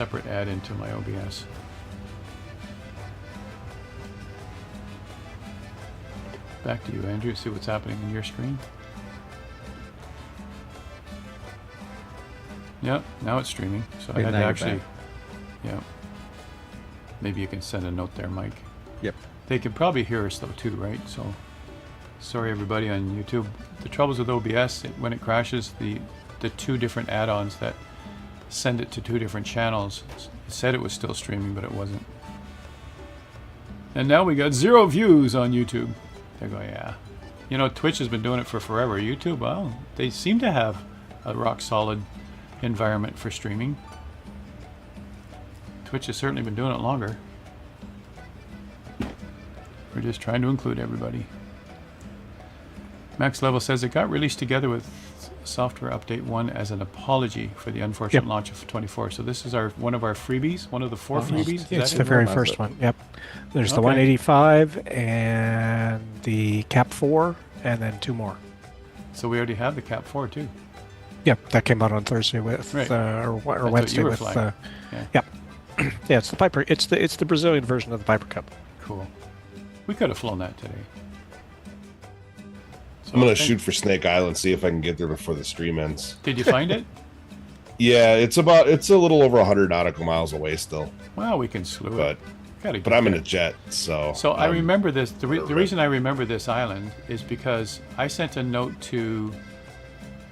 separate add into my OBS. Back to you, Andrew. See what's happening on your screen. Yep, now it's streaming. So I had to actually, yeah. Maybe you can send a note there, Mike. Yep. They can probably hear us though too, right? So, sorry everybody on YouTube. The troubles with OBS, when it crashes, the two different add-ons that send it to two different channels, it said it was still streaming, but it wasn't. And now we got 0 views on YouTube. They go, yeah. You know, Twitch has been doing it for forever. YouTube, well, they seem to have a rock solid environment for streaming. Twitch has certainly been doing it longer. We're just trying to include everybody. Max Level says it got released together with Software Update 1 as an apology for the unfortunate launch of 24. So this is one of our freebies, one of the 4 freebies. It's the very first one. Yep. There's the 185 and the Cap 4, and then 2 more. So we already have the Cap 4 too. Yep, that came out on Thursday with or Wednesday with. Yep. Yeah, it's the Piper. It's the Brazilian version of the Piper Cup. Cool. We could have flown that today. So I'm gonna shoot for Snake Island, see if I can get there before the stream ends. Did you find it? Yeah, it's a little over 100 nautical miles away still. Well, we can slew it. But I'm in a jet, so. So I remember this. The reason I remember this island is because I sent a note to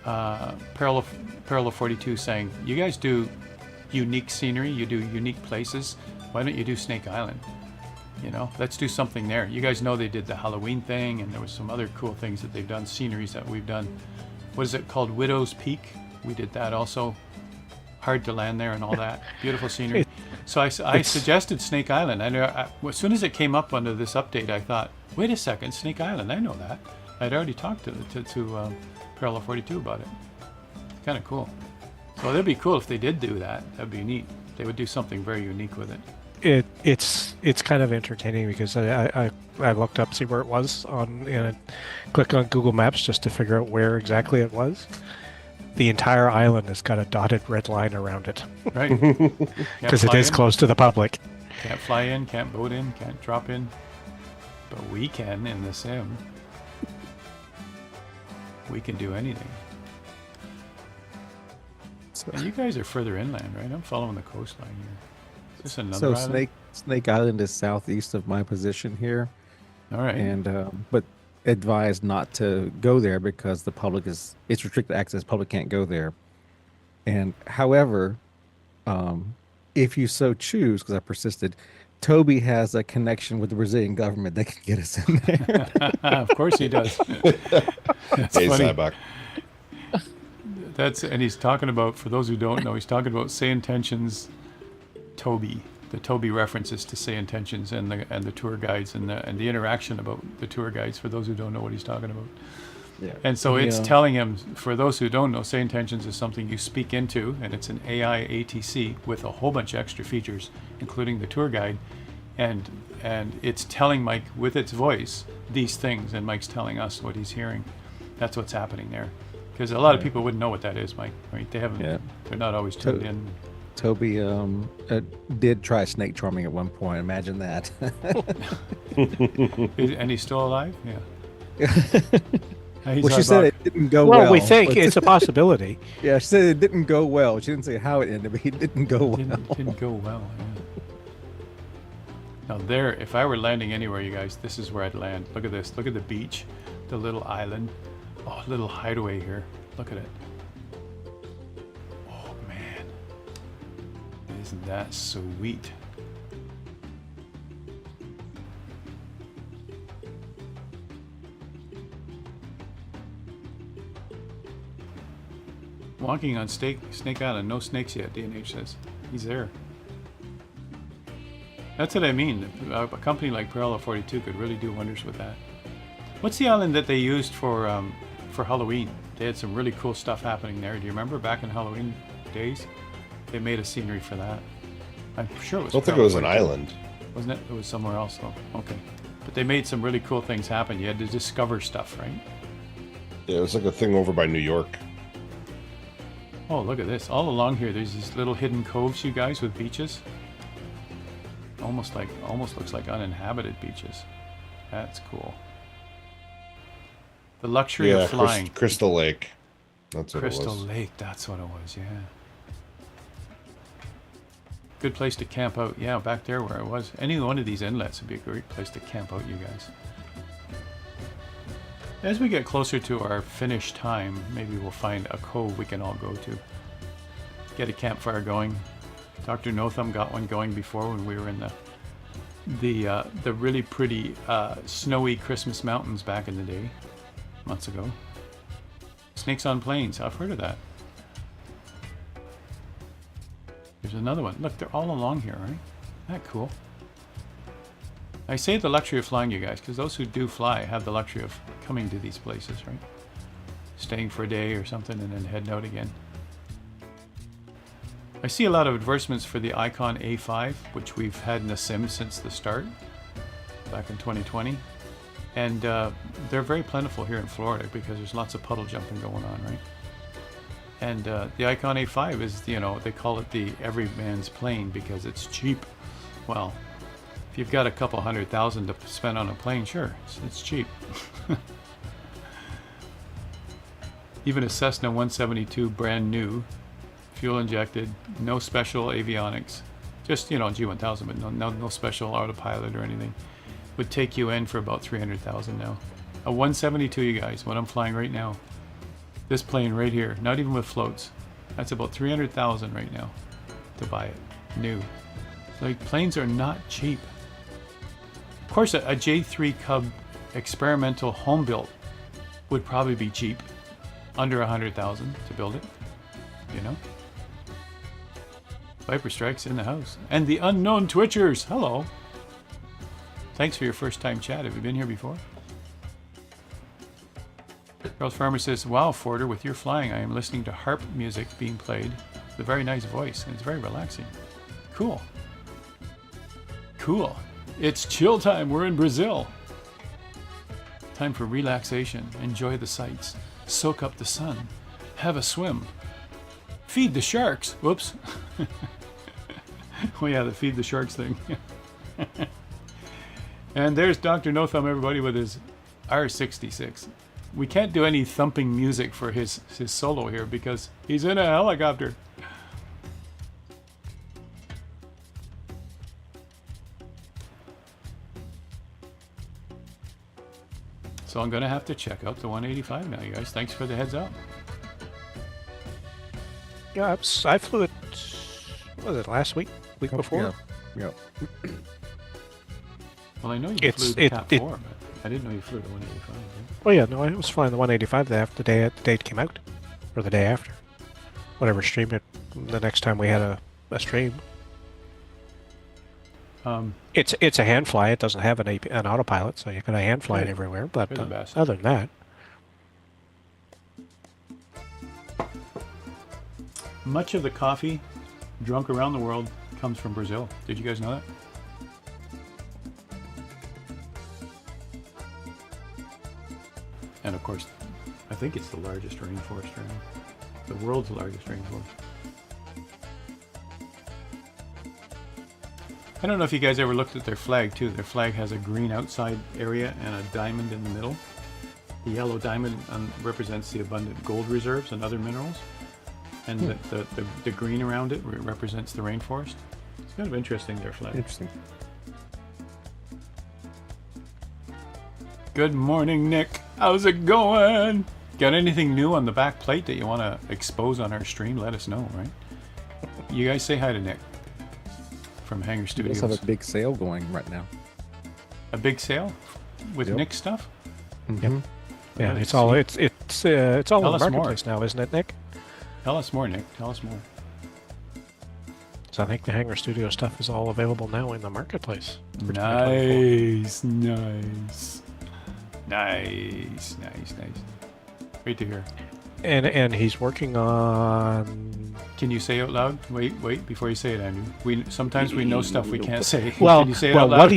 Peril of 42 saying, "You guys do unique scenery. You do unique places. Why don't you do Snake Island? You know, let's do something there. You guys know they did the Halloween thing, and there was some other cool things that they've done, sceneries that we've done. What is it called? Widow's Peak. We did that also. Hard to land there and all that. Beautiful scenery. So I suggested Snake Island. And as soon as it came up under this update, I thought, wait a second, Snake Island. I know that. I'd already talked to Peril of 42 about it. Kind of cool. So that'd be cool if they did do that. That'd be neat. They would do something very unique with it. It's kind of entertaining because I looked up, see where it was and click on Google Maps just to figure out where exactly it was. The entire island has got a dotted red line around it. Right. Because it is close to the public. Can't fly in, can't boat in, can't drop in. But we can in the sim. We can do anything. And you guys are further inland, right? I'm following the coastline here. Is this another island? Snake Island is southeast of my position here. All right. And but advised not to go there because it's restricted access. Public can't go there. And however, if you so choose, because I persisted, Toby has a connection with the Brazilian government that can get us in there. Of course he does. That's funny. And he's talking about, for those who don't know, he's talking about Say Intentions Toby. The Toby references to Say Intentions and the tour guides and the interaction about the tour guides, for those who don't know what he's talking about. Yeah. And so it's telling him, for those who don't know, Say Intentions is something you speak into, and it's an AI ATC with a whole bunch of extra features, including the tour guide. And it's telling Mike with its voice these things, and Mike's telling us what he's hearing. That's what's happening there. Because a lot of people wouldn't know what that is, Mike. Right? They haven't. Yeah. They're not always tuned in. Toby did try snake charming at one point. Imagine that. And he's still alive? Yeah. Well, she said it didn't go well. Well, we think it's a possibility. Yeah, she said it didn't go well. She didn't say how it ended, but it didn't go well. Didn't go well, yeah. Now there, if I were landing anywhere, you guys, this is where I'd land. Look at this. Look at the beach, the little island. Oh, little hideaway here. Look at it. Oh, man. Isn't that sweet? Walking on Snake Island. No snakes yet, D&H says. He's there. That's what I mean. A company like Peril of 42 could really do wonders with that. What's the island that they used for Halloween? They had some really cool stuff happening there. Do you remember back in Halloween days? They made a scenery for that. I'm sure it was. I don't think it was an island. Wasn't it? It was somewhere else though. Okay. But they made some really cool things happen. You had to discover stuff, right? Yeah, it was like a thing over by New York. Oh, look at this. All along here, there's these little hidden coves, you guys, with beaches. Almost looks like uninhabited beaches. That's cool. The luxury of flying. Crystal Lake. That's what Crystal it was. Lake, that's what it was, yeah. Good place to camp out. Yeah, back there where I was. Any one of these inlets would be a great place to camp out, you guys. As we get closer to our finish time, maybe we'll find a cove we can all go to. Get a campfire going. Dr. Notham got one going before when we were in the really pretty snowy Christmas mountains back in the day, months ago. Snakes on Plains, I've heard of that. There's another one. Look, they're all along here, right? Isn't that cool? I say the luxury of flying, you guys, because those who do fly have the luxury of coming to these places, right? Staying for a day or something and then heading out again. I see a lot of advertisements for the Icon A5, which we've had in the sim since the start, back in 2020. And they're very plentiful here in Florida because there's lots of puddle jumping going on, right? And the Icon A5 is, you know, they call it the everyman's plane because it's cheap. Well, if you've got a couple $100,000 to spend on a plane, sure, it's cheap. Even a Cessna 172 brand new, fuel injected, no special avionics, just, you know, G1000, but no special autopilot or anything, would take you in for about $300,000 now. A 172, you guys, what I'm flying right now. This plane right here, not even with floats, that's about $300,000 right now to buy it, new. Like, planes are not cheap. Of course, a J3 Cub experimental home built would probably be cheap, under $100,000 to build it, you know. Viper Strike's in the house, and the unknown Twitchers. Hello. Thanks for your first time chat. Have you been here before? Charles Farmer says, "Wow, Forder, with your flying, I am listening to harp music being played. With a very nice voice, and it's very relaxing. Cool. Cool. It's chill time. We're in Brazil. Time for relaxation. Enjoy the sights. Soak up the sun. Have a swim. Feed the sharks." Whoops. Oh yeah, the feed the sharks thing. And there's Dr. No Thumb, everybody, with his R66. We can't do any thumping music for his solo here because he's in a helicopter. So I'm going to have to check out the 185 now, you guys. Thanks for the heads up. Yeah, I flew it, what was it, last week? Week before? Yeah. Well, I know you flew the Cap 4, but I didn't know you flew the 185. Right? Oh yeah, no, I was flying the 185 the day it came out, or the day after. Whatever, streamed it the next time we had a stream. It's a hand fly. It doesn't have an autopilot, so you can hand fly it everywhere. But other than that, much of the coffee drunk around the world comes from Brazil. Did you guys know that? And of course, I think it's the largest rainforest around. The world's largest rainforest. I don't know if you guys ever looked at their flag too. Their flag has a green outside area and a diamond in the middle. The yellow diamond represents the abundant gold reserves and other minerals. And the green around it represents the rainforest. It's kind of interesting, their flag. Interesting. Good morning, Nick. How's it going? Got anything new on the back plate that you want to expose on our stream? Let us know, right? You guys say hi to Nick from Hangar We Studios. also have a big sale going right now. A big sale with Nick stuff? Mm-hmm. yeah, it's all in the marketplace now, isn't it, Nick? Tell us more, Nick. Tell us more. So I think the Hangar Studio stuff is all available now in the marketplace. Nice. Great to hear. And he's working on. Can you say out loud? Wait before you say it, Andrew. Sometimes we know stuff we can't say. Well, Can you say it out loud? what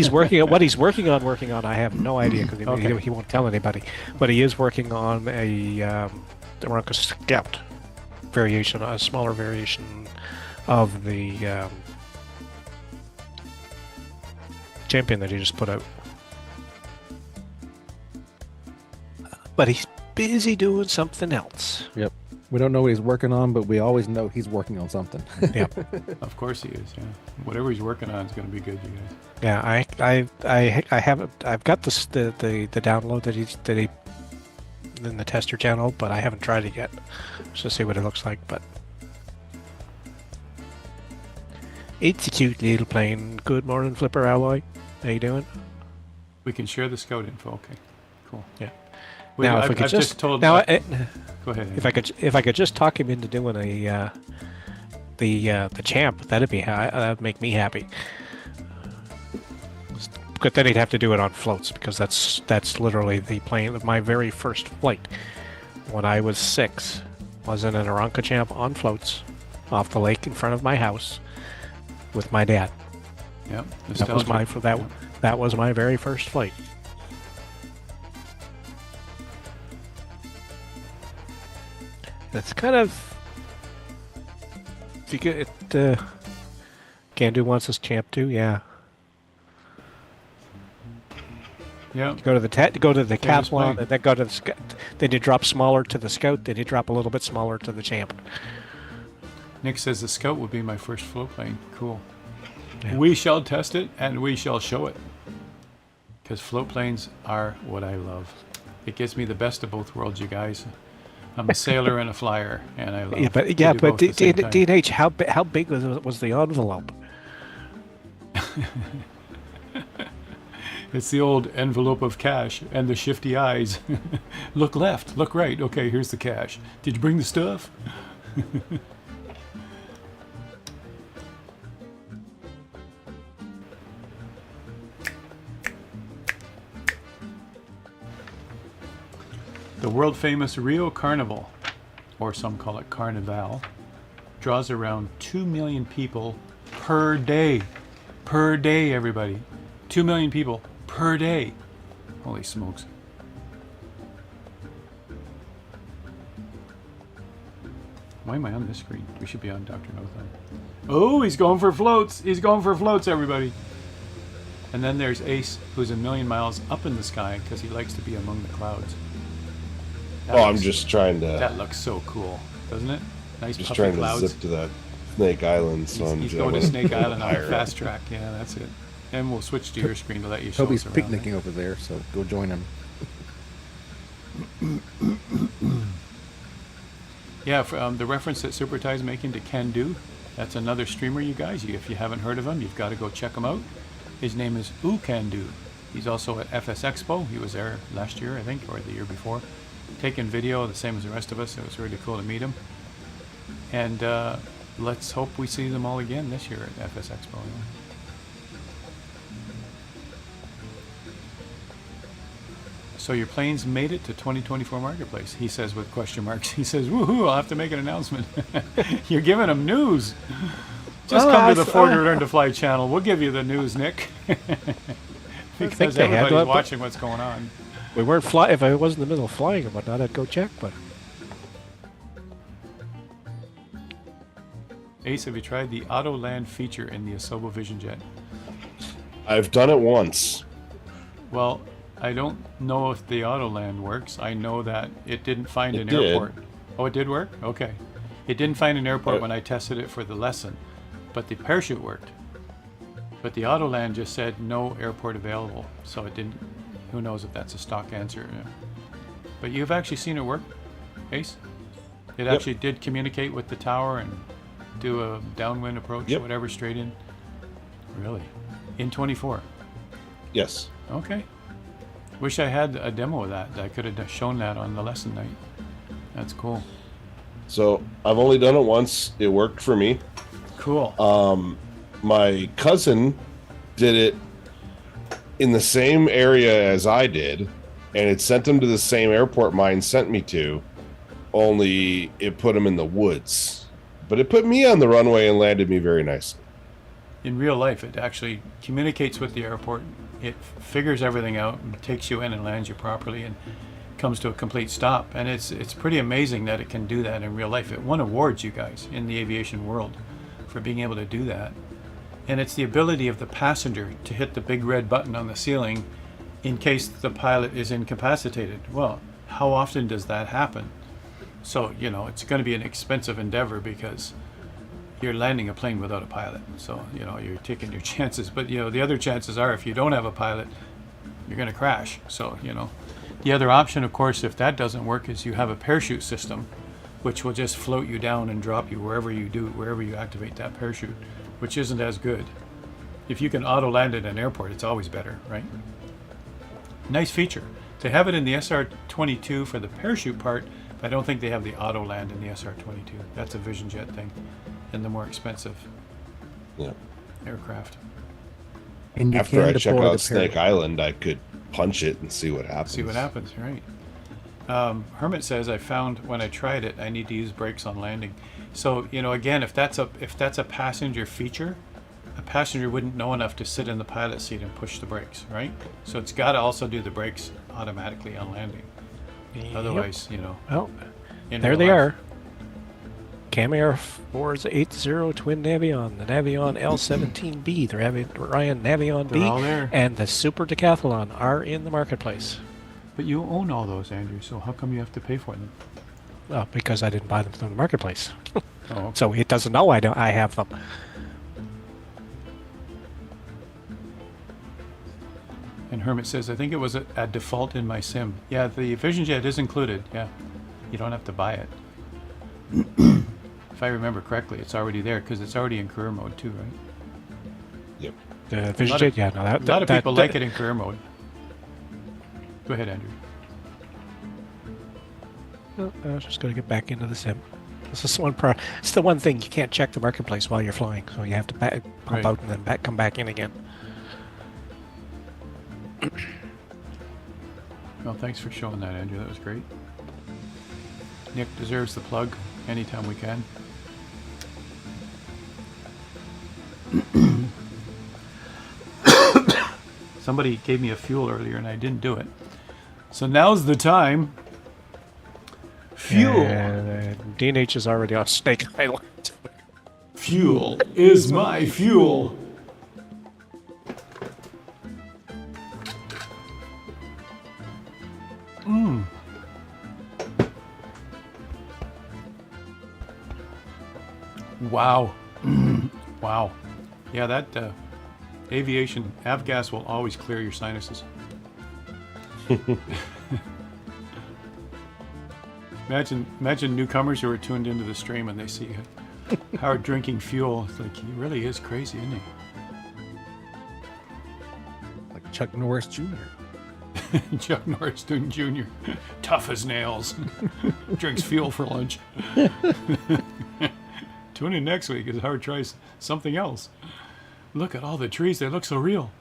he's working on, I have no idea because he won't tell anybody. But he is working on a Aeronca Scout. variation, a smaller variation of the champion that he just put out. But he's busy doing something else. Yep. We don't know what he's working on, but we always know he's working on something. Yeah. Of course he is. Yeah. Whatever he's working on is going to be good, you guys. Yeah, I haven't. I've got the download that he in the tester channel, but I haven't tried it yet, just to see what it looks like. But it's a cute little plane. Good morning, Flipper Alloy. How you doing? We can share the scout info. Okay, cool. Yeah. Well, Now, if I've, we could I've just told. now, Go ahead. if I could just talk him into doing the champ, that'd make me happy. But then he'd have to do it on floats, because that's literally the plane of my very first flight when I was 6. Was in an Aranca champ on floats off the lake in front of my house with my dad. Yep. That was that was my very first flight. That's kind of, if you get it, Gandu wants this champ too. Yeah. Yeah. Go to the just Kaplan, playing. and then go to the scout. Then you drop smaller to the scout. Then you drop a little bit smaller to the champ. Nick says the scout will be my first float plane. Cool. Yeah. We shall test it and we shall show it. Because float planes are what I love. It gives me the best of both worlds, you guys. I'm a sailor and a flyer, and I love. Yeah, but to do both at the same time. DNH, how big was the envelope? It's the old envelope of cash and the shifty eyes. Look left, look right. Okay, here's the cash. Did you bring the stuff? The world famous Rio Carnival, or some call it Carnival, draws around 2 million people per day. Per day, everybody. 2 million people per day. Holy smokes. Why am I on this screen? We should be on Dr. Nothan. Oh, he's going for floats. He's going for floats, everybody. And then there's Ace, who's a million miles up in the sky because he likes to be among the clouds. That Oh, I'm looks- just trying to That looks so cool, doesn't it? Nice just puffy trying to clouds. zip to that Snake Island. So He's I'm going to just- Snake Island on a higher fast up. track. Yeah, that's it. And we'll switch to your screen to let you show Toby's us around. picnicking over there, so go join him. Yeah, for, the reference that Super Ty's making to Can Do, that's another streamer, you guys. If you haven't heard of him, you've got to go check him out. His name is Can Do. He's also at FS Expo. He was there last year, I think, or the year before. Taking video, the same as the rest of us. It was really cool to meet him. And let's hope we see them all again this year at FS Expo. Yeah. So your planes made it to 2024 Marketplace, he says with question marks. He says, woohoo, I'll have to make an announcement. You're giving him news. Just Well, come I to the s- Forder Learn to Fly channel. We'll give you the news, Nick. Because they had everybody's that, but- watching what's going on. We weren't fly. If I was in the middle of flying and whatnot, I'd go check. But Ace, have you tried the Auto Land feature in the Asobo Vision Jet? I've done it once. Well, I don't know if the Auto Land works. I know that it didn't find It an did. airport. Oh, it did work? Okay. It didn't find an airport Uh, when I tested it for the lesson, but the parachute worked. But the Auto Land just said no airport available, so it didn't. Who knows if that's a stock answer? Yeah. But you've actually seen it work, Ace? It Yep. actually did communicate with the tower and do a downwind approach or Yep. whatever straight in. Really? In 24? Yes. Okay. Wish I had a demo of that. I could have shown that on the lesson night. That's cool. So I've only done it once. It worked for me. Cool. My cousin did it in the same area as I did, and it sent him to the same airport mine sent me to, only it put him in the woods. But it put me on the runway and landed me very nicely. In real life, it actually communicates with the airport. It figures everything out and takes you in and lands you properly. And comes to a complete stop. And it's pretty amazing that it can do that in real life. It won awards, you guys, in the aviation world for being able to do that. And it's the ability of the passenger to hit the big red button on the ceiling in case the pilot is incapacitated. Well, how often does that happen? So, you know, it's going to be an expensive endeavor because you're landing a plane without a pilot. So, you know, you're taking your chances. But, you know, the other chances are if you don't have a pilot, you're going to crash. So, you know, the other option, of course, if that doesn't work, is you have a parachute system, which will just float you down and drop you wherever you activate that parachute, which isn't as good. If you can auto land at an airport, it's always better, right? Nice feature. They have it in the SR-22 for the parachute part, but I don't think they have the auto land in the SR-22. That's a Vision Jet thing, and the more expensive aircraft. And you After can I check deploy the out Snake Island, I could punch it and see what happens. See what happens, right? Hermit says, I found when I tried it, I need to use brakes on landing. So, you know, again, if that's a passenger feature, a passenger wouldn't know enough to sit in the pilot seat and push the brakes, right? So it's got to also do the brakes automatically on landing. Yep. Otherwise, you know. Well, in there real they life. are. Cam Air Force 80 Twin Navion, the Navion L17B, the Ryan Navion B, They're all there. and the Super Decathlon are in the marketplace. But you own all those, Andrew, so how come you have to pay for them? Well, because I didn't buy them from the marketplace. Oh, okay. So it doesn't know I have them. And Hermit says, I think it was a default in my sim. Yeah, the Vision Jet is included. Yeah, you don't have to buy it. If I remember correctly, it's already there because it's already in career mode too, right? Yep. The Vision Jet, yeah, no, A lot of people like it in career mode. Go ahead, Andrew. I was just going to get back into the sim. This is it's the one thing you can't check the marketplace while you're flying, so you have to pump Right. out and then come back in again. Well, thanks for showing that, Andrew. That was great. Nick deserves the plug anytime we can. Somebody gave me a fuel earlier and I didn't do it. So now's the time. Fuel. And D&H is already on Snake Island. Fuel is my fuel. Wow. Wow. Yeah, that aviation avgas will always clear your sinuses. Imagine newcomers who are tuned into the stream and they see Howard drinking fuel. It's like, he really is crazy, isn't he? Like Chuck Norris Jr. Chuck Norris Jr. Tough as nails. Drinks fuel for lunch. Tune in next week as Howard tries something else. Look at all the trees. They look so real.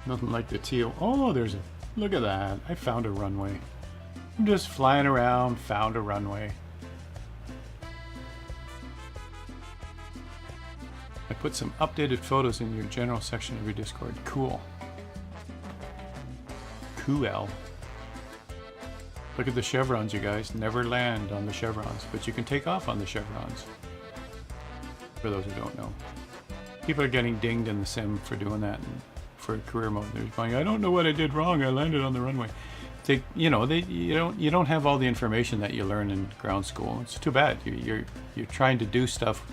Nothing like the teal. Oh, look at that. I found a runway. I'm just flying around, found a runway. I put some updated photos in your general section of your Discord. Cool. Cool. Look at the chevrons, you guys. Never land on the chevrons, but you can take off on the chevrons. For those who don't know. People are getting dinged in the sim for doing that for career mode. They're going, I don't know what I did wrong. I landed on the runway. You don't have all the information that you learn in ground school. It's too bad. You're trying to do stuff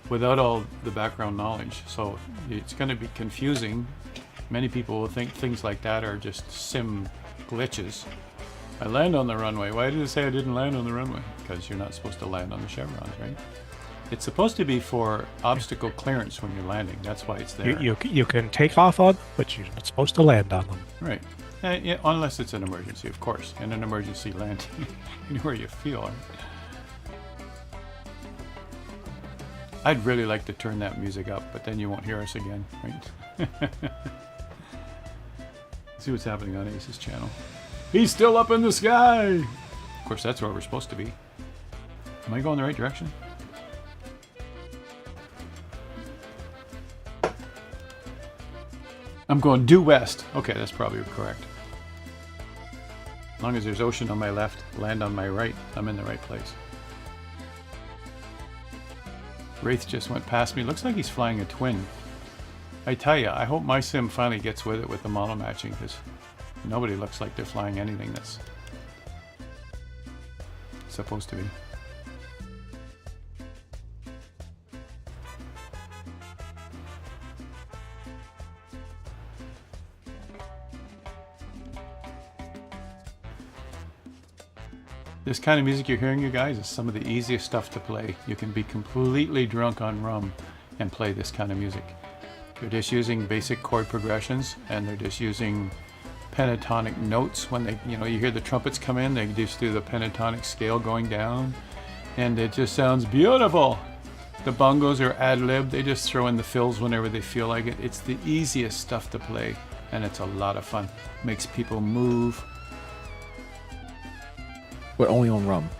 without all the background knowledge, so it's going to be confusing. Many people will think things like that are just sim glitches. I land on the runway. Why did it say I didn't land on the runway? Because you're not supposed to land on the chevrons, right? It's supposed to be for obstacle clearance when you're landing. That's why it's there. You can take off on them, but you're not supposed to land on them. Right. Yeah, unless it's an emergency, of course. In an emergency landing, anywhere you feel. Right? I'd really like to turn that music up, but then you won't hear us again, right? See what's happening on Ace's channel. He's still up in the sky. Of course, that's where we're supposed to be. Am I going the right direction? I'm going due west. Okay, that's probably correct. As long as there's ocean on my left, land on my right, I'm in the right place. Wraith just went past me. Looks like he's flying a twin. I tell you, I hope my sim finally gets with it with the mono matching, because nobody looks like they're flying anything that's supposed to be. This kind of music you're hearing, you guys, is some of the easiest stuff to play. You can be completely drunk on rum and play this kind of music. They're just using basic chord progressions, and they're just using pentatonic notes. When they, you hear the trumpets come in, they just do the pentatonic scale going down, and it just sounds beautiful. The bongos are ad-lib. They just throw in the fills whenever they feel like it. It's the easiest stuff to play, and it's a lot of fun. Makes people move. But only on rum.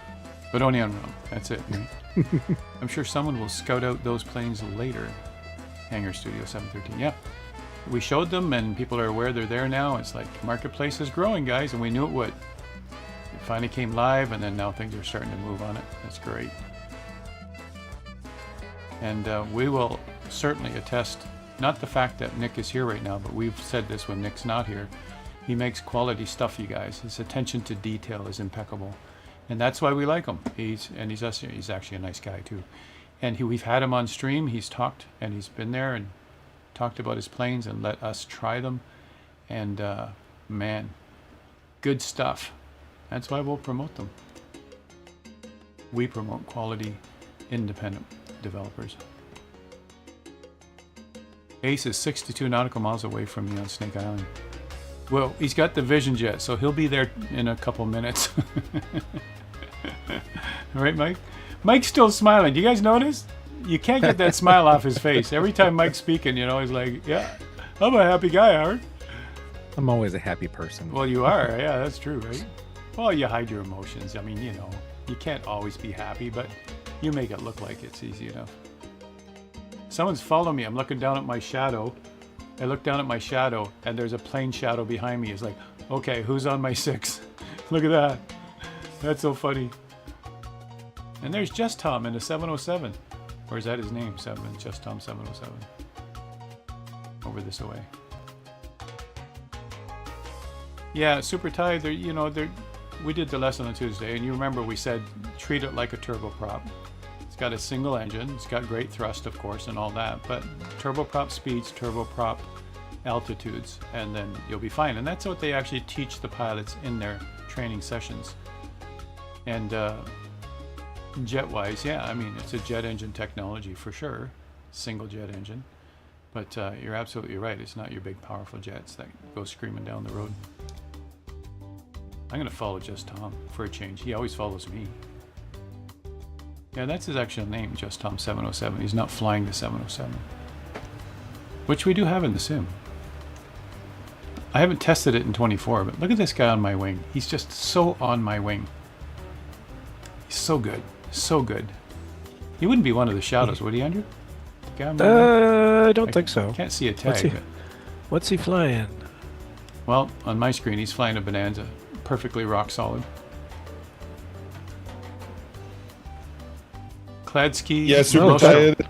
But only on rum. That's it. I'm sure someone will scout out those planes later. Hangar Studio 713. Yeah. We showed them, and people are aware they're there now. It's like marketplace is growing, guys, and we knew it would. It finally came live, and then now things are starting to move on it. That's great. And we will certainly attest, not the fact that Nick is here right now, but we've said this when Nick's not here. He makes quality stuff, you guys. His attention to detail is impeccable. And that's why we like him. He's actually a nice guy too. And we've had him on stream. He's talked, and he's been there and talked about his planes and let us try them. And man, good stuff. That's why we'll promote them. We promote quality, independent developers. Ace is 62 nautical miles away from me on Snake Island. Well, he's got the Vision Jet, so he'll be there in a couple minutes. All right, Mike? Mike's still smiling. Do you guys notice? You can't get that smile off his face. Every time Mike's speaking, he's like, yeah, I'm a happy guy, Howard. I'm always a happy person. Well, you are. Yeah, that's true, right? Well, you hide your emotions. I mean, you can't always be happy, but you make it look like it's easy enough. Someone's following me. I'm looking down at my shadow. I look down at my shadow, and there's a plane shadow behind me. It's like, okay, who's on my 6? Look at that. That's so funny. And there's Just Tom in a 707. Or is that his name? Just Tom 707. Over this way. Yeah, Super Tide, we did the lesson on Tuesday, and you remember we said treat it like a turboprop. It's got a single engine, it's got great thrust, of course, and all that, but turboprop speeds, turboprop altitudes, and then you'll be fine. And that's what they actually teach the pilots in their training sessions. And jet-wise, yeah, I mean, it's a jet engine technology for sure, single jet engine. But you're absolutely right, it's not your big powerful jets that go screaming down the road. I'm going to follow Just Tom for a change. He always follows me. Yeah, that's his actual name, Just Tom 707. He's not flying the 707. Which we do have in the sim. I haven't tested it in 24, but look at this guy on my wing. He's just so on my wing. He's so good. So good. He wouldn't be one of the shadows, would he, Andrew? The guy on my wing? I don't think so. Can't see a tag. What's he flying? Well, on my screen, he's flying a Bonanza. Perfectly rock solid. Kladsky. Yeah, super tight.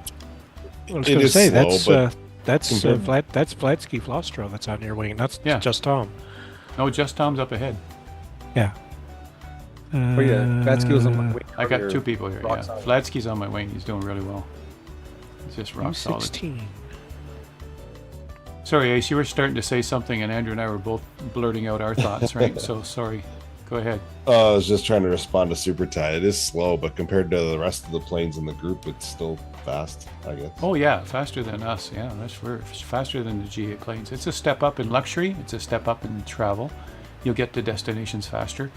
I was going to say slow, that's Vladsky Flostro that's on your wing. That's Just Tom. No, Just Tom's up ahead. Yeah. Oh yeah, Vladsky was on my wing. I got two people here. Yeah, solid. Vladsky's on my wing. He's doing really well. He's just rock solid. 16. Sorry, Ace, you were starting to say something, and Andrew and I were both blurting out our thoughts, right? So sorry. Go ahead. I was just trying to respond to Super Tide. It is slow, but compared to the rest of the planes in the group, it's still fast, I guess. Oh yeah, faster than us. Yeah, that's faster than the G8 planes. It's a step up in luxury. It's a step up in travel. You'll get to destinations faster.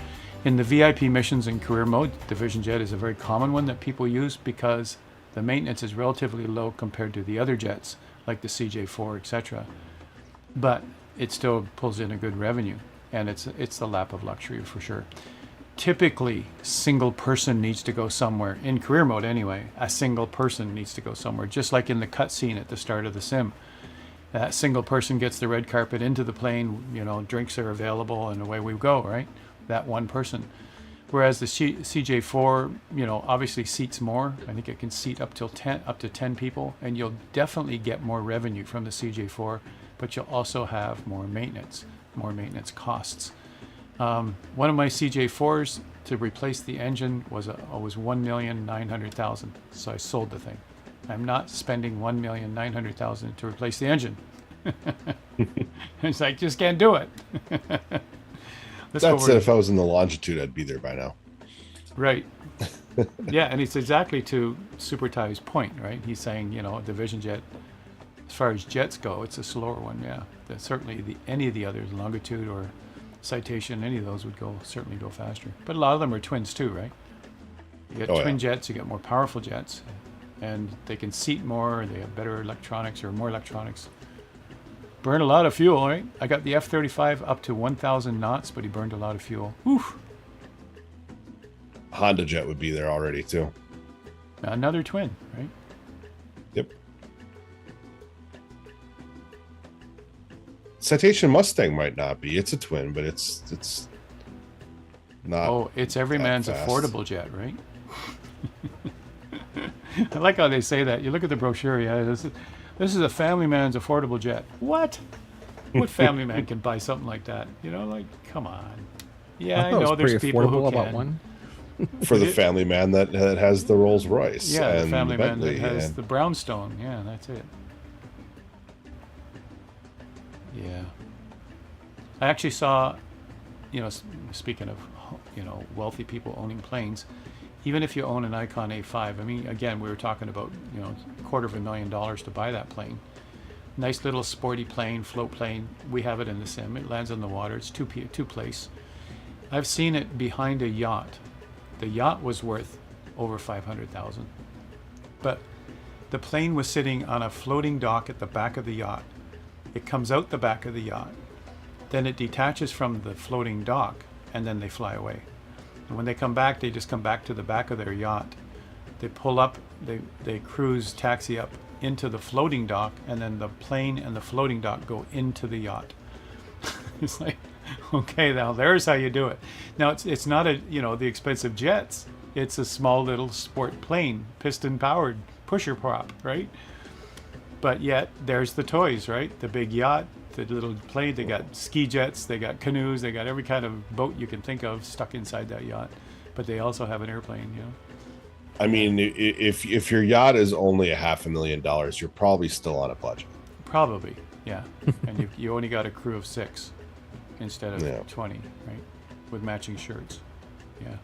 In the VIP missions and career mode, the Vision Jet is a very common one that people use because the maintenance is relatively low compared to the other jets, like the CJ4, etc. But it still pulls in a good revenue. and it's the lap of luxury for sure. Typically, single person needs to go somewhere in career mode anyway. A single person needs to go somewhere, just like in the cutscene at the start of the sim. That single person gets the red carpet into the plane. Drinks are available, and away we go. Right, that one person. Whereas the CJ4, obviously seats more. I think it can seat up to 10 people, and you'll definitely get more revenue from the CJ4, but you'll also have more maintenance costs. One of my CJ4s to replace the engine was $1,900,000, so I sold the thing. I'm not spending $1,900,000 to replace the engine. It's like, just can't do it. That's it. If I was in the longitude, I'd be there by now. Right. Yeah, and it's exactly to Super Ty's point, right? He's saying, Division jet, as far as jets go, it's a slower one. Yeah, certainly any of the others, longitude or Citation, any of those would certainly go faster. But a lot of them are twins too, right? You get twin jets, you get more powerful jets, and they can seat more. They have better electronics or more electronics. Burn a lot of fuel, right? I got the F-35 up to 1,000 knots, but he burned a lot of fuel. Oof. Honda jet would be there already too. Another twin, right? Yep. Citation Mustang might not be. It's a twin, but it's not. Oh, it's every man's fast. Affordable jet, right? I like how they say that. You look at the brochure, yeah, this is a family man's affordable jet. What? What family man can buy something like that? Come on. Yeah, I know there's people who can. One. For the family man that has the Rolls Royce. Yeah, and the family man Bentley, that has the brownstone. Yeah, that's it. Yeah. I actually saw, speaking of, wealthy people owning planes, even if you own an Icon A5, I mean, again, we were talking about, $250,000 to buy that plane. Nice little sporty plane, float plane. We have it in the sim. It lands on the water. It's two place. I've seen it behind a yacht. The yacht was worth over $500,000. But the plane was sitting on a floating dock at the back of the yacht. It comes out the back of the yacht. Then it detaches from the floating dock, and then they fly away. And when they come back, they just come back to the back of their yacht. They pull up, they cruise, taxi up into the floating dock, and then the plane and the floating dock go into the yacht. It's like, okay, now there's how you do it. Now it's not the expensive jets. It's a small little sport plane, piston powered, pusher prop, right? But yet there's the toys, right? The big yacht, the little plane. They got ski jets, they got canoes, they got every kind of boat you can think of stuck inside that yacht. But they also have an airplane, I mean, if your yacht is only $500,000, you're probably still on a budget. Probably, yeah. And you only got a crew of 6 instead of 20, right? With matching shirts. Yeah.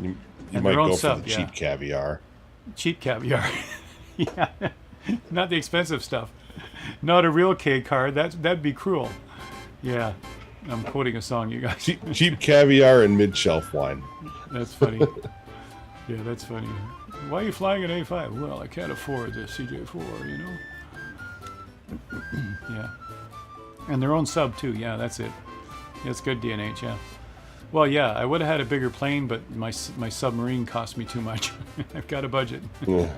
You might go for the cheap caviar. Cheap caviar. Yeah. Not the expensive stuff. Not a real K card. That'd be cruel. Yeah. I'm quoting a song, you guys. Cheap caviar and mid-shelf wine. That's funny. Yeah, that's funny. Why are you flying an A5? Well, I can't afford the CJ4, Yeah. And their own sub, too. Yeah, that's it. That's good, DNH, yeah. Well, yeah, I would have had a bigger plane, but my submarine cost me too much. I've got a budget. Yeah.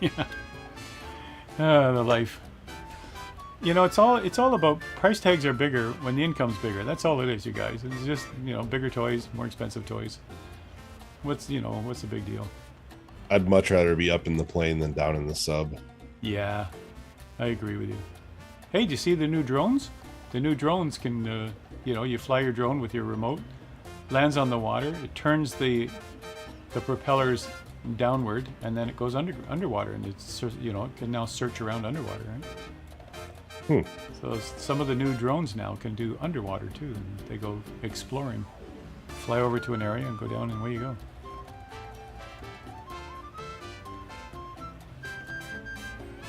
Yeah. The life. It's all about price tags are bigger when the income's bigger. That's all it is, you guys. It's just, bigger toys, more expensive toys. What's the big deal? I'd much rather be up in the plane than down in the sub. Yeah, I agree with you. Hey, do you see the new drones? The new drones can, you fly your drone with your remote, lands on the water, it turns the propellers downward, and then it goes underwater, and it's, it can now search around underwater, right? So some of the new drones now can do underwater too. They go exploring, fly over to an area and go down, and away you go.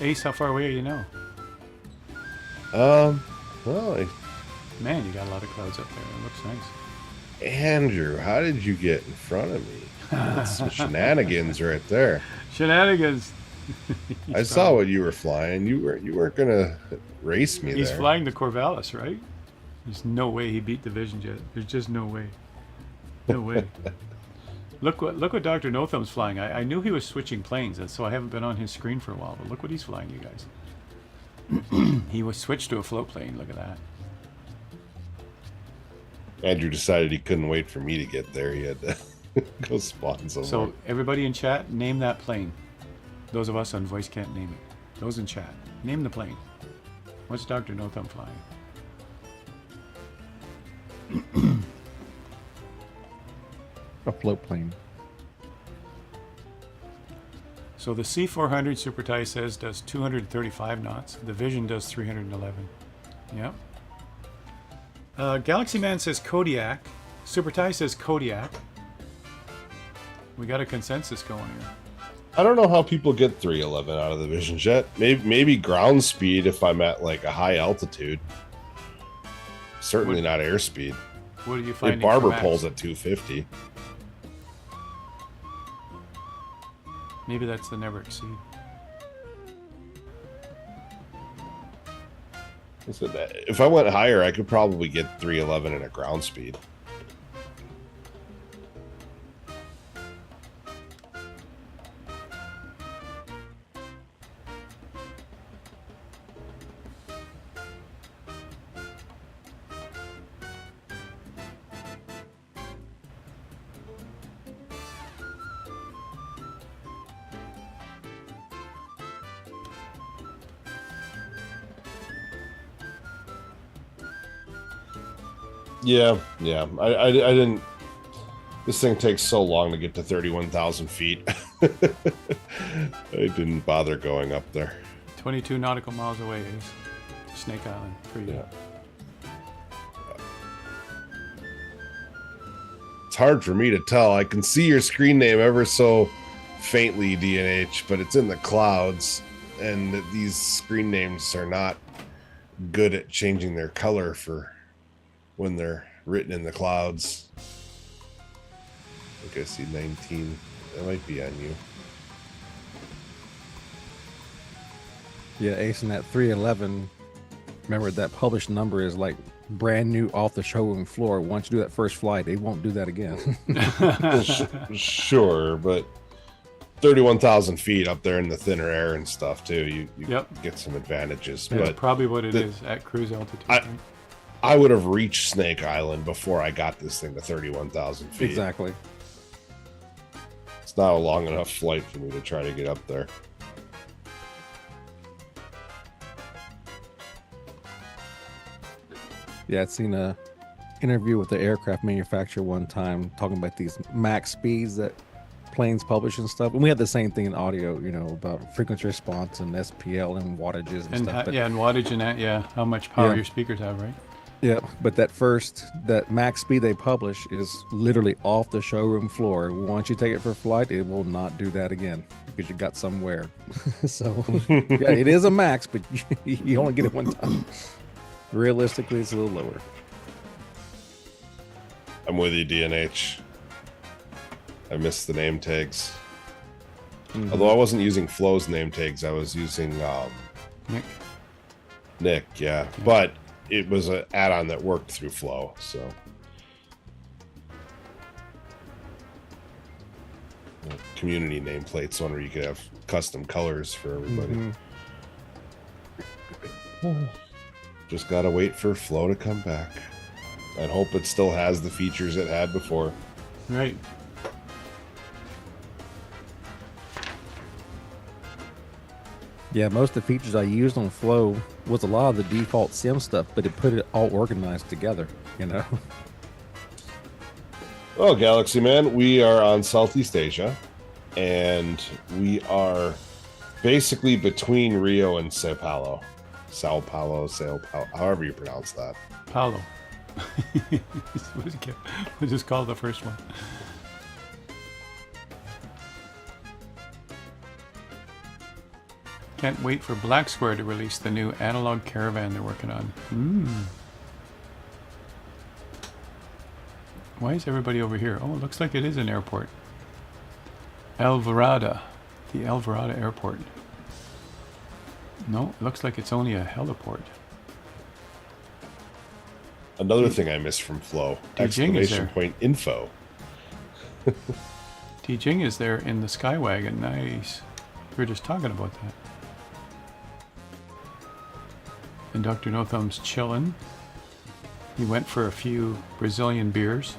Ace, how far away are you now? Well, Man, you got a lot of clouds up there. It looks nice. Andrew, how did you get in front of me? That's some shenanigans right there. Shenanigans. I saw what you were flying. You weren't gonna race me. He's there. flying the Corvallis, right? There's no way he beat the Vision Jet. There's just no way. No way. Look what Dr. No Thumb's flying. I knew he was switching planes, and so I haven't been on his screen for a while. But look what he's flying, you guys. He was switched to a float plane. Look at that. Andrew decided he couldn't wait for me to get there. He had to go spawn somewhere. So everybody in chat, name that plane. Those of us on voice can't name it. Those in chat, name the plane. What's Dr. No Thumb flying? A float plane. So the C400 Super Thai says does 235 knots. The Vision does 311. Yep. Galaxy Man says Kodiak. Super Thai says Kodiak. We got a consensus going here. I don't know how people get 311 out of the Vision Jet. Maybe ground speed if I'm at like a high altitude. Certainly not airspeed. What are you finding? Barber for max? pulls at 250. Maybe that's the never exceed. Listen, if I went higher, I could probably get 311 at a ground speed. Yeah. I didn't. This thing takes so long to get to 31,000 feet. I didn't bother going up there. 22 nautical miles away is Snake Island for you. Yeah. It's hard for me to tell. I can see your screen name ever so faintly, DNH, but it's in the clouds, and these screen names are not good at changing their color for when they're written in the clouds. I think I see 19. That might be on you. Yeah, Ace, and that 311, remember that published number is like brand new off the showroom floor. Once you do that first flight, they won't do that again. Sure, but 31,000 feet up there in the thinner air and stuff too, you Yep. get some advantages. That's But probably what it is at cruise altitude. Right? I would have reached Snake Island before I got this thing to 31,000 feet. Exactly. It's not a long enough flight for me to try to get up there. Yeah, I'd seen a interview with the aircraft manufacturer one time talking about these max speeds that planes publish and stuff. And we had the same thing in audio, about frequency response and SPL and wattages and stuff. But, and wattage and that, how much power Yeah. your speakers have, right? yeah, but that max speed they publish is literally off the showroom floor. Once you take it for flight, it will not do that again because you got somewhere. So, yeah, it is a max, but you only get it one time. Realistically, it's a little lower. I'm with you, DNH. I missed the name tags. Mhm. Although I wasn't using Flo's name tags, I was using Nick, yeah. But it was an add-on that worked through Flo, so. Community nameplates, one where you could have custom colors for everybody. Mhm. Just gotta wait for Flo to come back and hope it still has the features it had before. Right. Yeah, most of the features I used on Flow was a lot of the default sim stuff, but it put it all organized together, Oh, Galaxy Man, we are on Southeast Asia, and we are basically between Rio and Sao Paulo. Sao Paulo, however you pronounce that. Paulo. We'll just call the first one. Can't wait for Black Square to release the new analog caravan they're working on. Why is everybody over here? Oh, it looks like it is an airport. Alvarado. The Alvarado Airport. No, it looks like it's only a heliport. Another thing I missed from Flow. Jing is Exclamation there. point info. Jing is there in the Skywagon. Nice. We were just talking about that. And Dr. No Thumb's chilling. He went for a few Brazilian beers.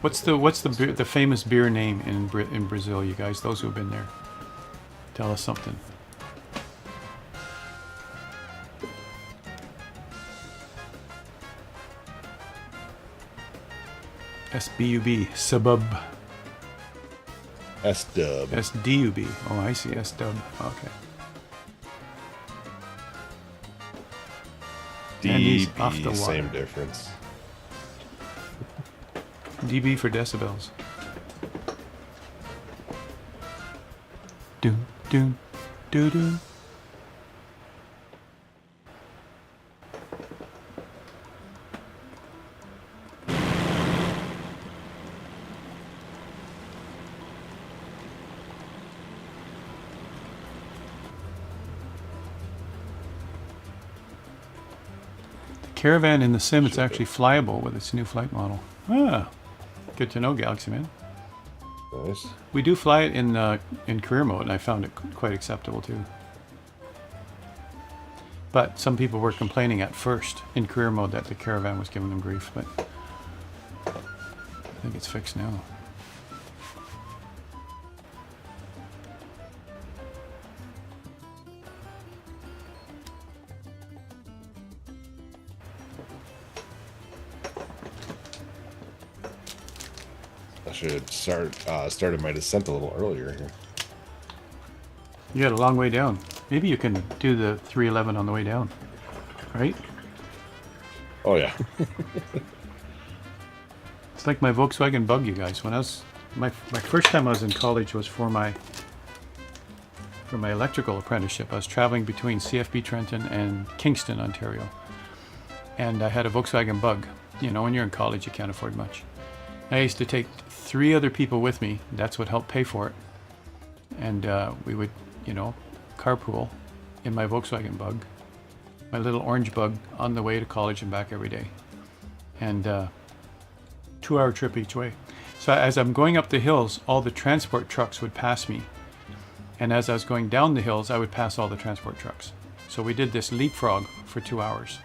What's the famous beer name in Brazil, you guys? Those who have been there, tell us something. SBUB, suburb. S-dub. SDUB. Oh, I see. SDub. Okay. And he's off the DB, water. same difference. dB for decibels. Doom, doom, doo doo. Caravan in the sim, it's actually flyable with its new flight model. Ah, good to know, Galaxy Man. Nice. We do fly it in career mode, and I found it quite acceptable too. But some people were complaining at first in career mode that the Caravan was giving them grief, but I think it's fixed now. I should started my descent a little earlier here. You got a long way down. Maybe you can do the 311 on the way down, right? Oh yeah. It's like my Volkswagen Bug, you guys. When I was my first time I was in college was for my electrical apprenticeship. I was traveling between CFB Trenton and Kingston, Ontario, and I had a Volkswagen Bug. You know, when you're in college, you can't afford much. I used to take 3 other people with me. That's what helped pay for it, and we would, you know, carpool in my Volkswagen Bug, my little orange Bug, on the way to college and back every day, and 2-hour trip each way. So as I'm going up the hills, all the transport trucks would pass me, and as I was going down the hills, I would pass all the transport trucks. So we did this leapfrog for 2 hours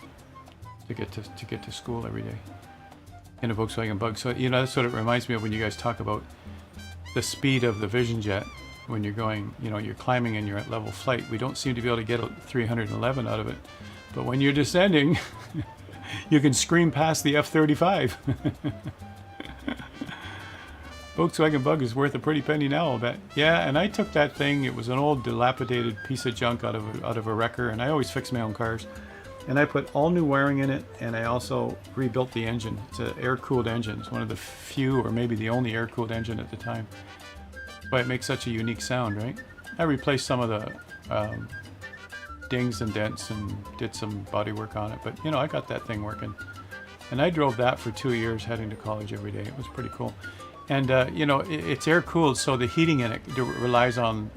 to get to school every day in a Volkswagen Bug. So, you know, that's what it reminds me of when you guys talk about the speed of the Vision Jet when you're going, you know, you're climbing and you're at level flight. We don't seem to be able to get 311 out of it, but when you're descending, you can scream past the F-35. Volkswagen Bug is worth a pretty penny now, I'll bet. Yeah, and I took that thing. It was an old dilapidated piece of junk out of a wrecker, and I always fix my own cars. And I put all new wiring in it, and I also rebuilt the engine. It's an air-cooled engine. It's one of the few, or maybe the only air-cooled engine at the time. That's why it makes such a unique sound, right? I replaced some of the dings and dents and did some body work on it, but you know, I got that thing working. And I drove that for 2 years heading to college every day. It was pretty cool. And you know, it's air-cooled, so the heating in it relies on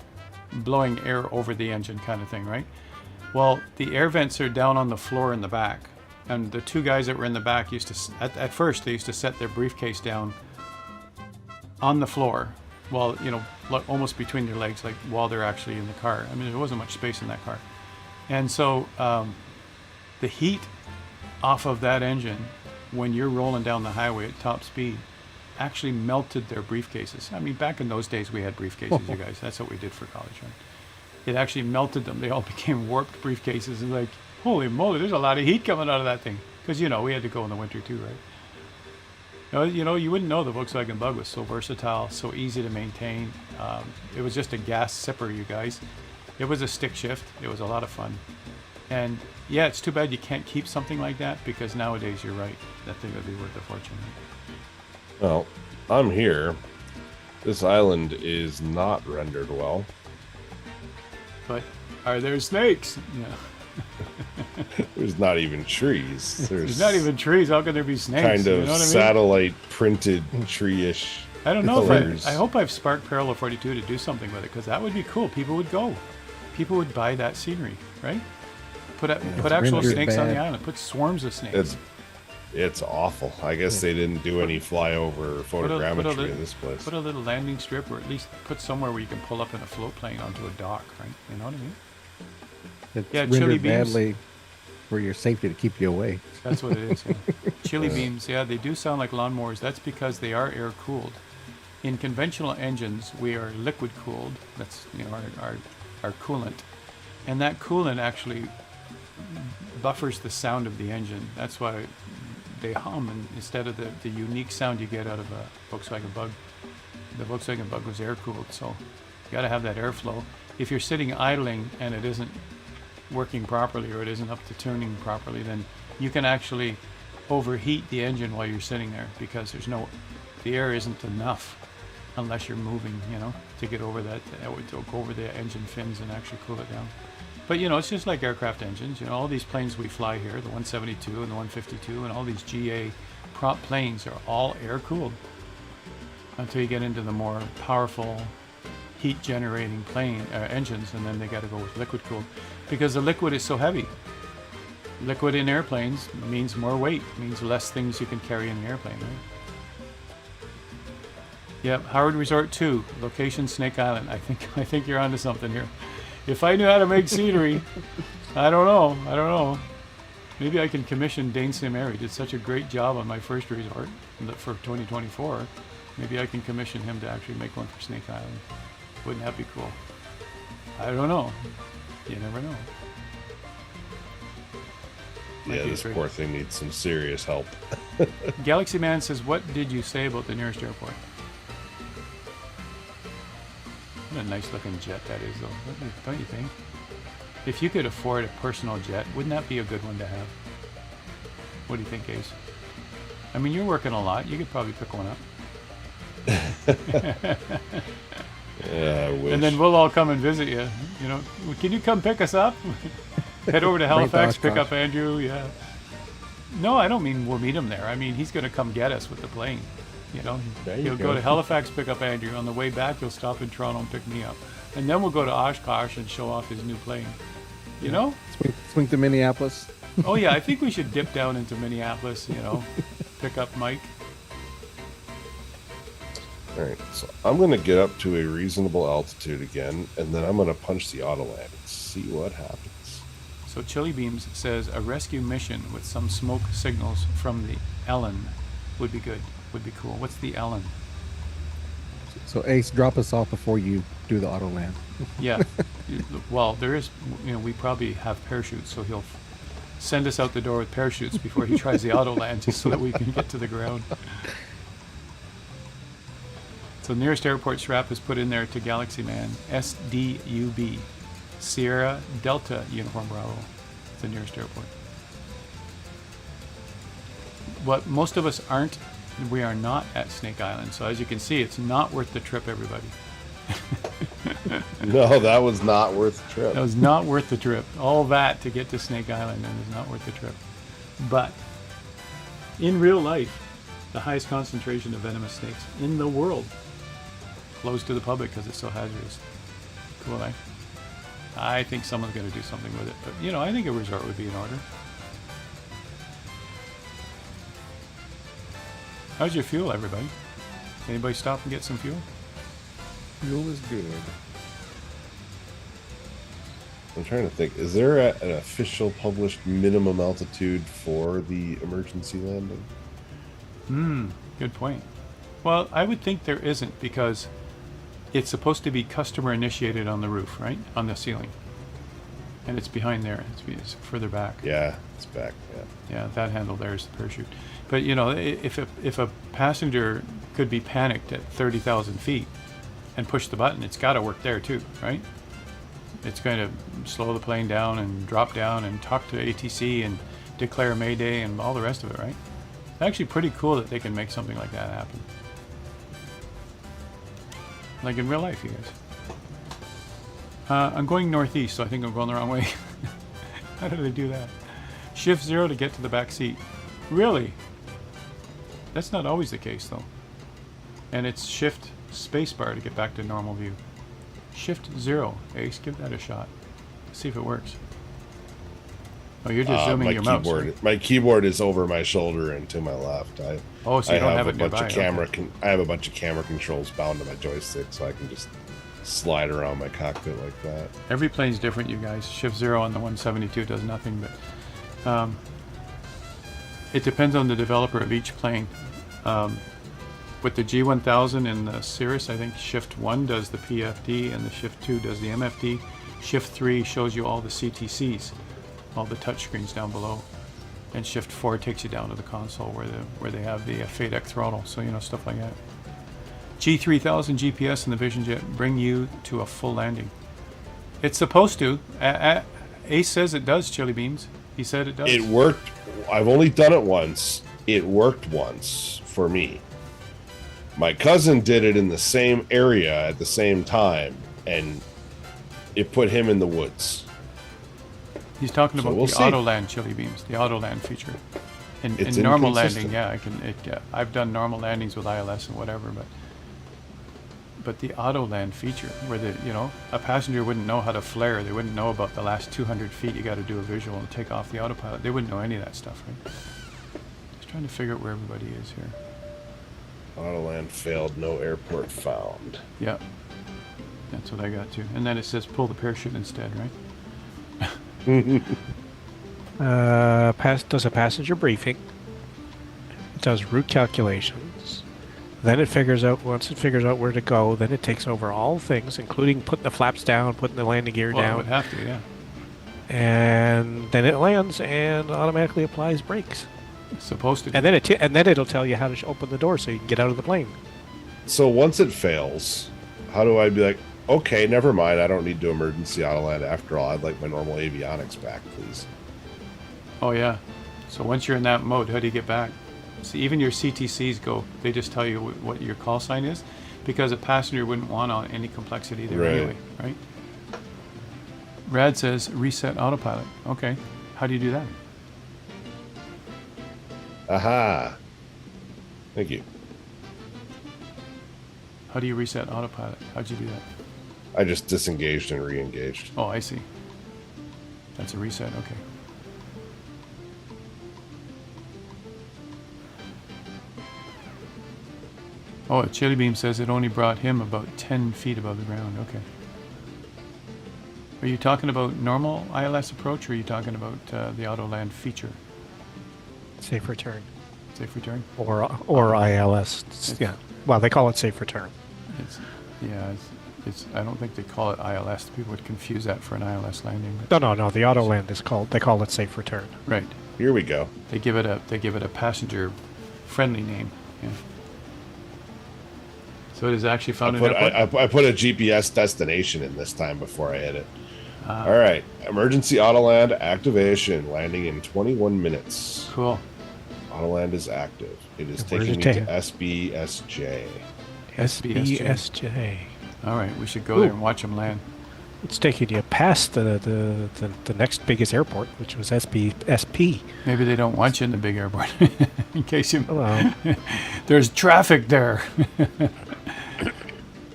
blowing air over the engine kind of thing, right? Well, the air vents are down on the floor in the back, and the 2 guys that were in the back used to, at first, they used to set their briefcase down on the floor, while, you know, almost between their legs, like while they're actually in the car. I mean, there wasn't much space in that car. And so the heat off of that engine, when you're rolling down the highway at top speed, actually melted their briefcases. I mean, back in those days, we had briefcases, you guys. That's what we did for college, right? It actually melted them. They all became warped briefcases. And like, holy moly, there's a lot of heat coming out of that thing. Because, you know, we had to go in the winter too, right? You know, you wouldn't know the Volkswagen Bug was so versatile, so easy to maintain. It was just a gas sipper, you guys. It was a stick shift. It was a lot of fun. And yeah, it's too bad you can't keep something like that, because nowadays, you're right, that thing would be worth a fortune. Well, I'm here. This island is not rendered well. But are there snakes? Yeah. There's not even trees. There's not even trees. How can there be snakes? Kind of you know what I mean? satellite printed tree-ish. I don't know colors. if I hope I've sparked Parallel 42 to do something with it, because that would be cool. People would go. People would buy that scenery, right? Put actual rendered snakes on the bad. island. Put swarms of snakes. It's awful. I guess they didn't do any flyover photogrammetry in this place. Put a little landing strip, or at least put somewhere where you can pull up in a float plane onto a dock, right? You know what I mean? It's Yeah, chili rendered beams. badly for your safety to keep you away. That's what it is. Yeah. Chili beams, yeah, they do sound like lawnmowers. That's because they are air cooled. In conventional engines, we are liquid cooled. That's our coolant, and that coolant actually buffers the sound of the engine. That's why they hum, and instead of the unique sound you get out of a Volkswagen Bug. The Volkswagen Bug was air cooled, so you got to have that airflow. If you're sitting idling and it isn't working properly, or it isn't up to tuning properly, then you can actually overheat the engine while you're sitting there, because the air isn't enough unless you're moving, to get over that, to go over the engine fins and actually cool it down. But it's just like aircraft engines. All these planes we fly here, the 172 and the 152, and all these GA prop planes are all air cooled until you get into the more powerful heat generating engines, and then they got to go with liquid cooled, because the liquid is so heavy. Liquid in airplanes means more weight, means less things you can carry in the airplane, right? Yep, Howard Resort 2, location Snake Island. I think you're onto something here. If I knew how to make scenery, I don't know. Maybe I can commission Dane Sim-Airy. Did such a great job on my first resort for 2024. Maybe I can commission him to actually make one for Snake Island. Wouldn't that be cool? I don't know. You never know. Yeah, this poor thing needs some serious help. Galaxy Man says, what did you say about the nearest airport? What a nice looking jet that is, though. Don't you think? If you could afford a personal jet, wouldn't that be a good one to have? What do you think, Ace? I mean, you're working a lot. You could probably pick one up. Yeah, I wish. And then we'll all come and visit you. Can you come pick us up? Head over to Halifax, pick up Andrew. Yeah. No, I don't mean we'll meet him there. I mean, he's going to come get us with the plane. He'll go to Halifax, pick up Andrew. On the way back, he'll stop in Toronto and pick me up. And then we'll go to Oshkosh and show off his new plane. Swing to Minneapolis. Oh, yeah, I think we should dip down into Minneapolis, pick up Mike. All right, so I'm going to get up to a reasonable altitude again, and then I'm going to punch the auto land and see what happens. So Chili Beams says a rescue mission with some smoke signals from the Ellen would be good. Would be cool. What's the Ellen? So Ace, drop us off before you do the auto land. Yeah. Well, there is, we probably have parachutes, so he'll send us out the door with parachutes before he tries the auto land, just so that we can get to the ground. So nearest airport Shrap has put in there to Galaxy Man, SDUB, Sierra Delta Uniform Bravo. It's the nearest airport. What most of us aren't, we are not at Snake Island. So as you can see, it's not worth the trip, everybody. No, that was not worth the trip. That was not worth the trip. All that to get to Snake Island, and it's not worth the trip. But in real life, the highest concentration of venomous snakes in the world, closed to the public because it's so hazardous. Cool, eh? I think someone's going to do something with it. But, I think a resort would be in order. How's your fuel, everybody? Anybody stop and get some fuel? Fuel is good. I'm trying to think. Is there an official published minimum altitude for the emergency landing? Good point. Well, I would think there isn't, because it's supposed to be customer initiated on the roof, right? On the ceiling. And it's behind there. It's further back. Yeah, it's back. Yeah. Yeah, that handle there is the parachute. But if a passenger could be panicked at 30,000 feet and push the button, it's got to work there too, right? It's going to slow the plane down and drop down and talk to ATC and declare Mayday and all the rest of it, right? It's actually pretty cool that they can make something like that happen. Like in real life, you guys. I'm going northeast, so I think I'm going the wrong way. How did I do that? Shift 0 to get to the back seat. Really? That's not always the case, though. And it's shift spacebar to get back to normal view. Shift 0. Ace, give that a shot. See if it works. Oh, you're just zooming my your mouse. keyboard, Right? my keyboard is over my shoulder and to my left. Oh, so you don't have a it bunch nearby. of camera. I have a bunch of camera controls bound to my joystick, so I can just slide around my cockpit like that. Every plane's different, you guys. Shift 0 on the 172 does nothing, but it depends on the developer of each plane. With the G1000 and the Cirrus, I think Shift 1 does the PFD and the Shift 2 does the MFD. Shift 3 shows you all the CTCs, all the touchscreens down below. And Shift 4 takes you down to the console where they have the FADEC throttle, so stuff like that. G3000 GPS and the Vision Jet bring you to a full landing. It's supposed to. Ace says it does, Chili Beans. He said it does. It worked. I've only done it once. It worked once for me. My cousin did it in the same area at the same time, and it put him in the woods. He's talking So about we'll the see. auto land, Chili Beans, the auto land feature. In It's normal inconsistent. landing, I've done normal landings with ILS and whatever, but the auto land feature, where a passenger wouldn't know how to flare, they wouldn't know about the last 200 feet. You got to do a visual and take off the autopilot. They wouldn't know any of that stuff, right? Just trying to figure out where everybody is here. Autoland failed. No airport found. Yeah, that's what I got too. And then it says pull the parachute instead, right? Does a passenger briefing. It does route calculations. Then once it figures out where to go, then it takes over all things, including putting the flaps down, putting the landing gear Well, it down. would have to, yeah. And then it lands and automatically applies brakes. It's supposed to. And then it'll tell you how to open the door so you can get out of the plane. So once it fails, how do I be like, okay, never mind. I don't need to emergency autoland after all. I'd like my normal avionics back, please. Oh yeah. So once you're in that mode, how do you get back? See, even your CTCs go. They just tell you what your call sign is, because a passenger wouldn't want on any complexity there Right. anyway, right? Rad says reset autopilot. Okay. How do you do that? Aha. Thank you. How do you reset autopilot? How'd you do that? I just disengaged and re-engaged. Oh, I see. That's a reset. Okay. Oh, Chili Beam says it only brought him about 10 feet above the ground. Okay. Are you talking about normal ILS approach, or are you talking about the auto land feature? Safe return. Safe return? Or ILS. Yeah. Well, they call it safe return. It's. I don't think they call it ILS. People would confuse that for an ILS landing. But, No. The auto land they call it safe return. right. Here we go. They give it a passenger friendly name. Yeah. So it is actually found in airport? I put a GPS destination in this time before I hit it. All right. Emergency autoland activation. Landing in 21 minutes. Cool. Autoland is active. It is And where's taking it me taking? to SBSJ. SBSJ. All right, we should go there and watch them land. It's taking you past the next biggest airport, which was SP. Maybe they don't want you in the big airport. In case you... Hello. There's traffic there.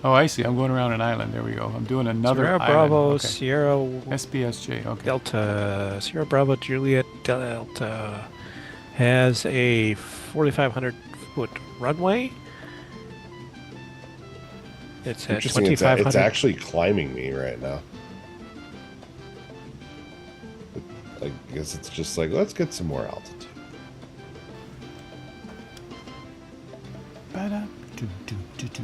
Oh, I see. I'm going around an island. There we go. I'm doing another Sierra island. Bravo, Okay. Sierra SBSJ, okay. Delta, Sierra Bravo, Juliet Delta has a 4,500 foot runway. It's at Interesting. It's 2,500. actually climbing me right now. I guess it's just like, let's get some more altitude. Ba-da, doo, doo, doo, doo.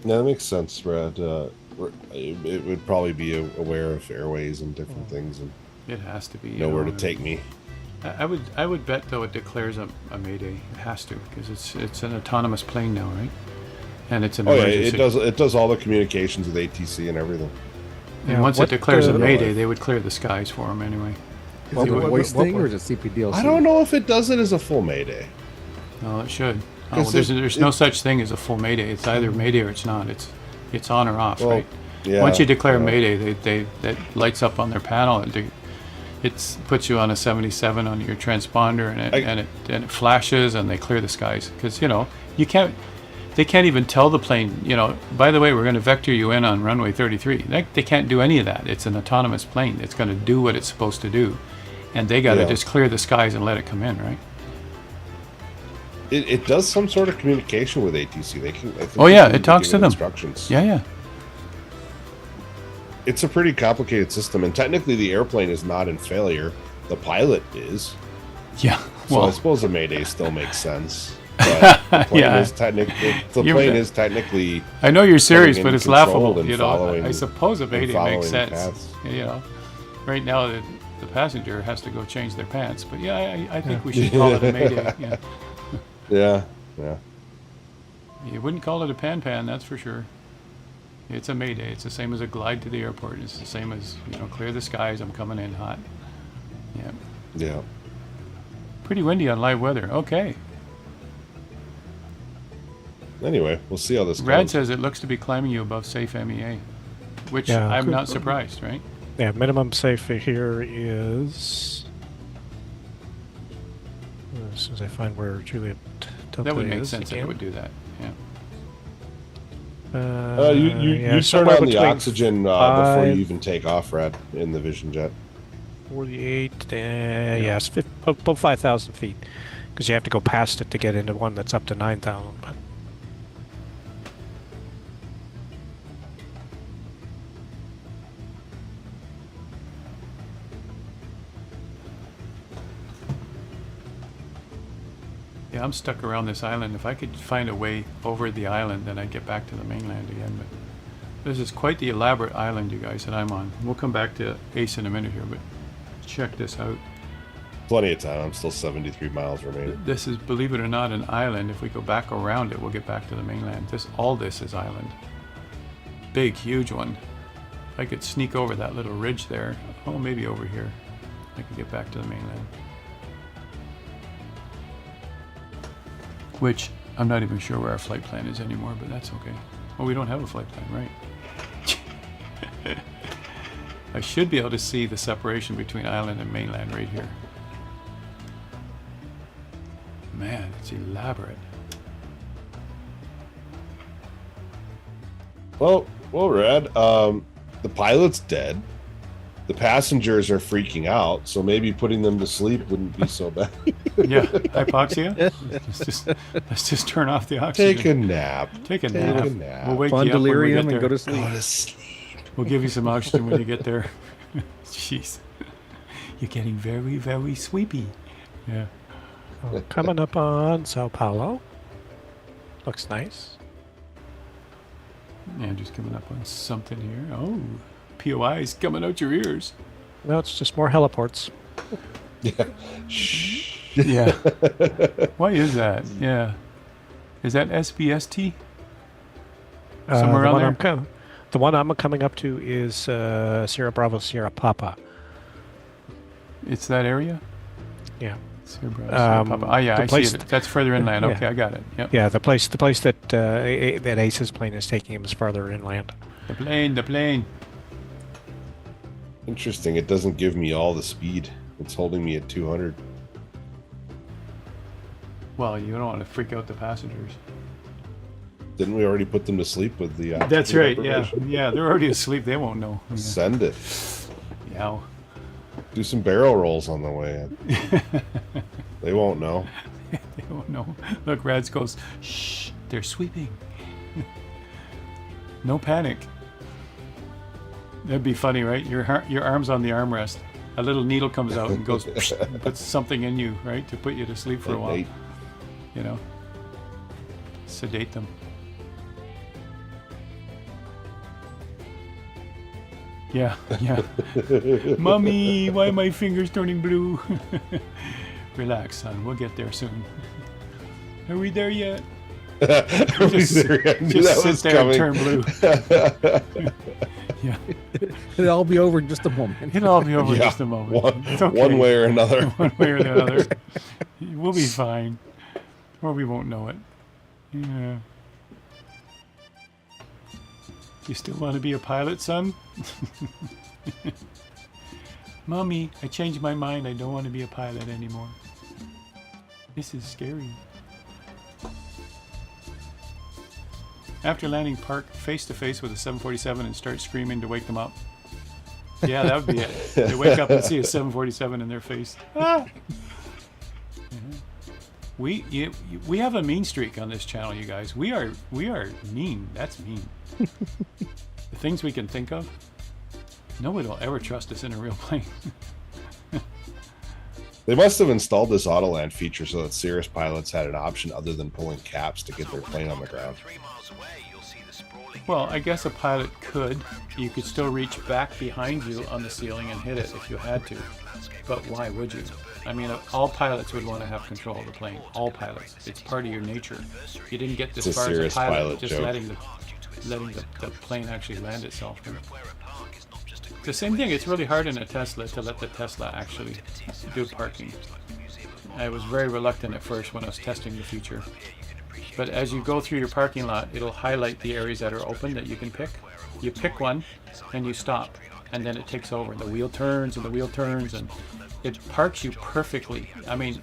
Yeah, that makes sense, Brad. It would probably be aware of airways and different things and It has to be. know where to take me. I would bet though it declares a mayday. It has to, because it's an autonomous plane now, right? And it's an Oh yeah, emergency. it does all the communications with ATC and everything. And Yeah, once what it declares a the- mayday, they would clear the skies for them anyway. Is What- it a what- voice what- thing what- or is it CPDLC? I don't know if it does it as a full Mayday. No, it should. Oh, Because there's no such thing as a full mayday. It's either mayday or it's not. It's on or off, Well, right? yeah. Once you declare yeah. mayday, that lights up on their panel. it puts you on a 77 on your transponder, and it flashes, and they clear the skies because you can't. They can't even tell the plane, by the way, we're going to vector you in on runway 33. They can't do any of that. It's an autonomous plane. It's going to do what it's supposed to do. And they got to just clear the skies and let it come in, right? It does some sort of communication with ATC. They can. I think it talks to them. Instructions. Yeah. It's a pretty complicated system, and technically the airplane is not in failure. The pilot is. Yeah. So I suppose a mayday still makes sense. But the plane is technically. I know you're serious, but it's laughable. I suppose a mayday makes sense. Paths. Right now the passenger has to go change their pants, but I think we should call it a mayday. Yeah. Yeah. You wouldn't call it a pan, that's for sure. It's a mayday. It's the same as a glide to the airport. It's the same as clear the skies. I'm coming in hot. Yeah. Yeah. Pretty windy on live weather. Okay. Anyway, we'll see how this goes. Rad says it looks to be climbing you above safe MEA, which I'm not surprised, right? Yeah, minimum safe here is. As soon as I find where Juliet Delta that would make is sense that again. it would do that. Yeah. You turn on the oxygen before you even take off, Rad, in the Vision Jet. 48. Yes, about 5,000 feet, because you have to go past it to get into one that's up to 9,000. But Yeah, I'm stuck around this island. If I could find a way over the island, then I'd get back to the mainland again. But this is quite the elaborate island, you guys, that I'm on. We'll come back to Ace in a minute here, but check this out. Plenty of time. I'm still 73 miles remaining. This is, believe it or not, an island. If we go back around it, we'll get back to the mainland. All this is island. Big, huge one. If I could sneak over that little ridge there, maybe over here, I could get back to the mainland. Which, I'm not even sure where our flight plan is anymore, but that's okay. Oh, we don't have a flight plan, right? I should be able to see the separation between island and mainland right here. Man, it's elaborate. Well, Rad, the pilot's dead. The passengers are freaking out, so maybe putting them to sleep wouldn't be so bad. Yeah, hypoxia? Let's just turn off the oxygen. Take a nap. Take a nap. We'll wake Fun you up when we delirium get and there. go to sleep. Go to sleep. We'll give you some oxygen when you get there. Jeez. You're getting very, very sleepy. Yeah. coming up on Sao Paulo. Looks nice. Yeah, just coming up on something here. Oh, POI's coming out your ears. No, it's just more heliports. Yeah. Shh. Yeah. Why is that? Yeah. Is that SBST? Somewhere around there? The one I'm coming up to is Sierra Bravo, Sierra Papa. It's that area? Yeah. Sierra Bravo, Sierra Papa. Oh, yeah, I see it. That's further inland. Okay, I got it. Yep. Yeah, the place that that Ace's plane is taking him is farther inland. The plane. Interesting. It doesn't give me all the speed. It's holding me at 200. Well, you don't want to freak out the passengers. Didn't we already put them to sleep with the... That's right, yeah. Yeah, they're already asleep. They won't know. Yeah. Send it. Yeah. Do some barrel rolls on the way in. They won't know. They won't know. Look, Rads goes, shh, they're sweeping. No panic. That'd be funny, right? Your arm's on the armrest. A little needle comes out and goes, and puts something in you, right? To put you to sleep for a while. You know? Sedate them. Yeah. Mommy, why are my fingers turning blue? Relax, son. We'll get there soon. Are we there yet? Just sit there and turn blue. Yeah. It'll all be over in just a moment. It'll all be over in just a moment. It's okay. One way or another. One way or the other. We'll be fine. Or we won't know it. Yeah. You still want to be a pilot, son? Mommy, I changed my mind. I don't want to be a pilot anymore. This is scary. After landing, park face to face with a 747 and start screaming to wake them up. Yeah, that would be it. They wake up and see a 747 in their face. Ah! We have a mean streak on this channel, you guys. We are mean. That's mean. The things we can think of. Nobody will ever trust us in a real plane. They must have installed this Autoland feature so that Cirrus pilots had an option other than pulling caps to get their plane on the ground. Well, I guess a pilot could. You could still reach back behind you on the ceiling and hit it if you had to. But why would you? I mean, all pilots would want to have control of the plane. All pilots. It's part of your nature. You didn't get this It's a far as a Cirrus pilot, pilot just joke. letting the plane actually land itself. The same thing, it's really hard in a Tesla to let the Tesla actually do parking. I was very reluctant at first when I was testing the feature. But as you go through your parking lot, it'll highlight the areas that are open that you can pick. You pick one, and you stop, and then it takes over. The wheel turns, and the wheel turns, and it parks you perfectly. I mean,